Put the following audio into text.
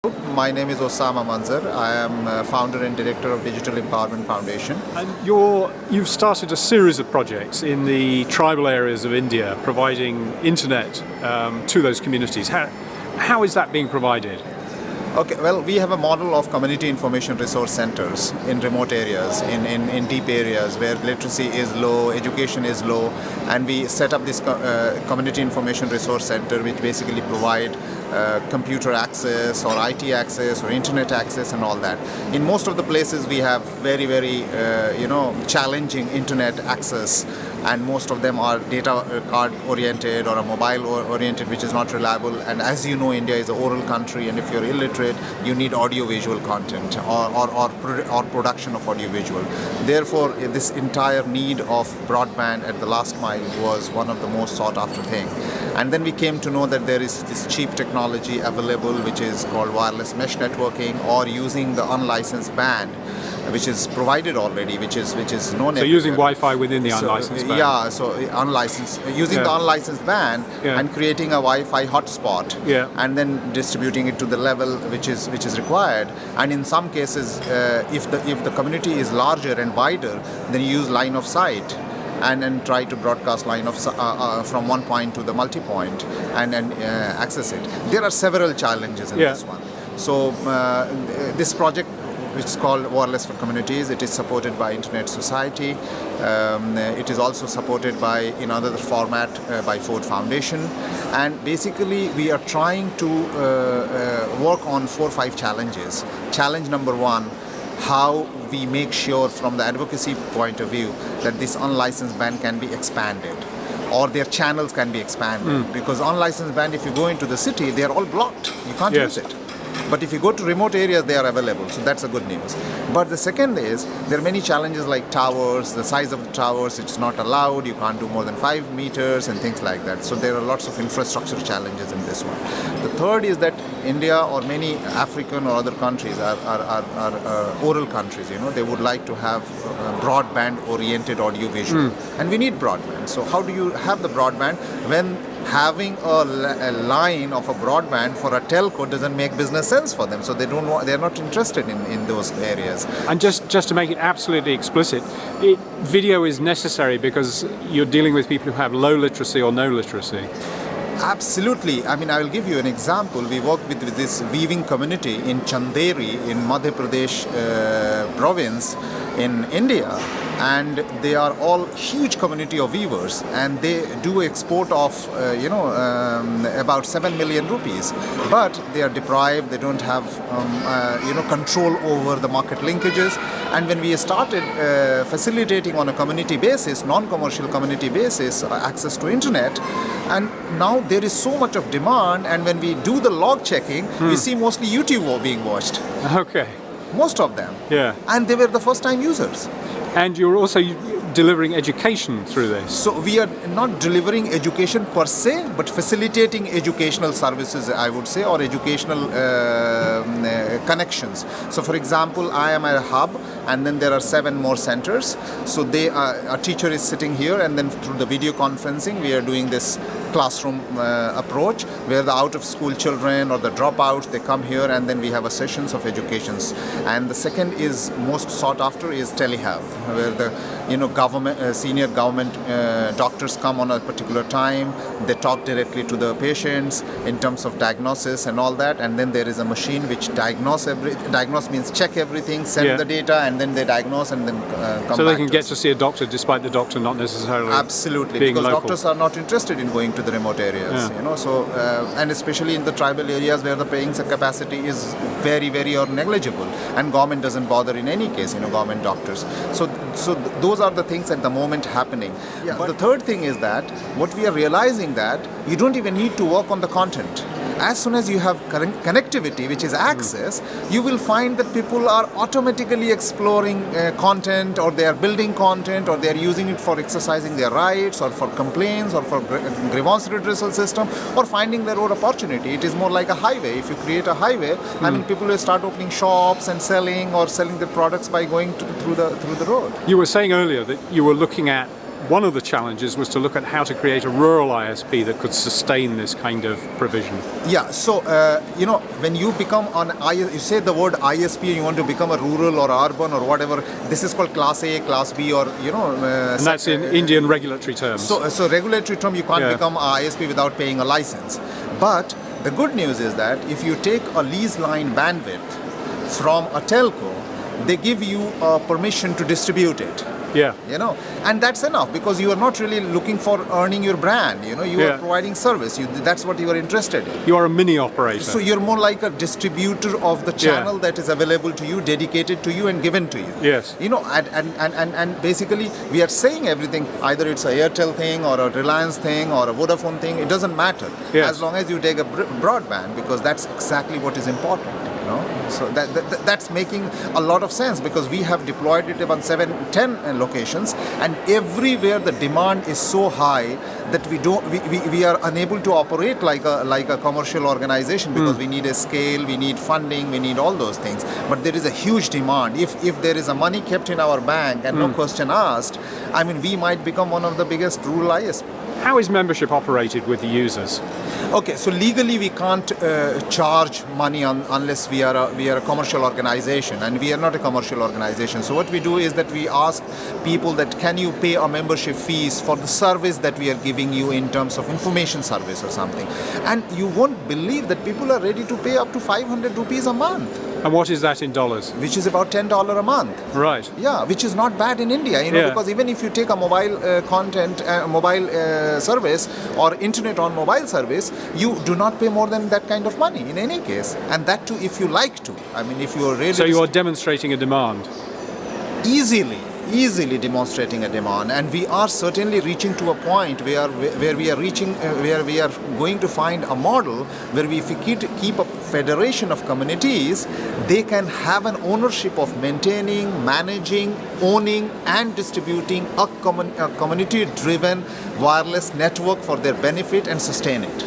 My name is Osama Manzar. I am founder and director of Digital Empowerment Foundation. And you've started a series of projects in the tribal areas of India, providing internet to those communities. How is that being provided? Okay, well, we have a model of community information resource centers in remote areas, in deep areas where literacy is low, education is low, and we set up this community information resource center which basically provide computer access or IT access or internet access and all that. In most of the places we have very challenging internet access, and most of them are data card oriented or a mobile oriented, which is not reliable. And as you know, India is an oral country, and if you're illiterate, you need audio-visual content or production of audio-visual. Therefore, this entire need of broadband at the last mile was one of the most sought-after thing. And then we came to know that there is this cheap technology available, which is called wireless mesh networking, or using the unlicensed band, which is provided already, which is known. So using Wi-Fi within the unlicensed band. Yeah, so using the unlicensed band and creating a Wi-Fi hotspot, and then distributing it to the level which is required. And in some cases, if the community is larger and wider, then you use line of sight, and then try to broadcast line of from one point to the multi-point and access it. There are several challenges in this one. So this project, which is called Wireless for Communities, it is supported by Internet Society. It is also supported by, in another format, by Ford Foundation. And basically, we are trying to work on 4 or 5 challenges. Challenge number 1, how we make sure from the advocacy point of view that this unlicensed band can be expanded, or their channels can be expanded. Because unlicensed band, if you go into the city, they are all blocked. You can't use it. But if you go to remote areas, they are available. So that's a good news. But the second is, there are many challenges like towers, the size of the towers, it's not allowed, you can't do more than 5 meters and things like that. So there are lots of infrastructure challenges in this one. The third is that India or many African or other countries are oral countries, they would like to have broadband oriented audio visual. And we need broadband. So how do you have the broadband when having a line of a broadband for a telco doesn't make business sense for them? So they're not interested in those areas. And just to make it absolutely explicit, video is necessary because you're dealing with people who have low literacy or no literacy. Absolutely. I mean, I will give you an example. We worked with this weaving community in Chanderi in Madhya Pradesh province in India, and they are all huge community of weavers, and they do export of about 7 million rupees, but they are deprived. They don't have control over the market linkages. And when we started facilitating on a community basis, non-commercial community basis, access to internet, and now there is so much of demand, and when we do the log checking, we see mostly YouTube being watched. Okay. Most of them. Yeah. And they were the first time users. And you're also delivering education through this. So we are not delivering education per se, but facilitating educational services, I would say, or educational connections. So for example, I am at a hub, and then there are 7 more centers. So a teacher is sitting here, and then through the video conferencing, we are doing this classroom approach where the out-of-school children or the dropouts, they come here, and then we have a sessions of educations. And the second is most sought after is telehealth, where the senior government doctors come on a particular time. They talk directly to the patients in terms of diagnosis and all that. And then there is a machine which diagnose means check everything, send the data, and then they diagnose and then come back. So they can get to see a doctor despite the doctor not necessarily absolutely being because local. Doctors are not interested in going to the remote areas. So and especially in the tribal areas where the paying capacity is very, very or negligible, and government doesn't bother in any case. Government doctors. So those are the things at the moment happening. But the third thing is that what we are realizing that you don't even need to work on the content. As soon as you have connectivity, which is access, you will find that people are automatically exploring content, or they are building content, or they are using it for exercising their rights, or for complaints, or for grievance redressal system, or finding their own opportunity. It is more like a highway. If you create a highway, I mean, people will start opening shops and selling their products by going through the road. You were saying earlier that you were looking at one of the challenges was to look at how to create a rural ISP that could sustain this kind of provision. Yeah, so when you become you say the word ISP and you want to become a rural or urban or whatever, this is called Class A, Class B, or and that's in Indian regulatory terms. So regulatory term, you can't become a ISP without paying a license. But the good news is that if you take a lease line bandwidth from a telco, they give you permission to distribute it. Yeah. And that's enough, because you are not really looking for earning your brand. You are providing service. That's what you are interested in. You are a mini operator. So you're more like a distributor of the channel that is available to you, dedicated to you, and given to you. Yes. And basically we are saying everything. Either it's a Airtel thing or a Reliance thing or a Vodafone thing. It doesn't matter as long as you take a broadband, because that's exactly what is important. So that's making a lot of sense, because we have deployed it on 7-10 locations, and everywhere the demand is so high that we are unable to operate like a commercial organization, because we need a scale, we need funding, we need all those things. But there is a huge demand. If there is a money kept in our bank and no question asked, we might become one of the biggest rural ISP. How is membership operated with the users? Okay, so legally we can't charge money unless we are a commercial organization, and we are not a commercial organization. So what we do is that we ask people that, can you pay a membership fees for the service that we are giving you in terms of information service or something. And you won't believe that people are ready to pay up to 500 rupees a month. And what is that in dollars? Which is about $10 a month. Right. Yeah, which is not bad in India, because even if you take a mobile mobile service or internet on mobile service, you do not pay more than that kind of money in any case. And that too, if you like to. If you are really... So you are demonstrating a demand? Easily demonstrating a demand, and we are certainly reaching to a point where we are going to find a model where if we keep a federation of communities, they can have an ownership of maintaining, managing, owning, and distributing a community-driven wireless network for their benefit and sustain it.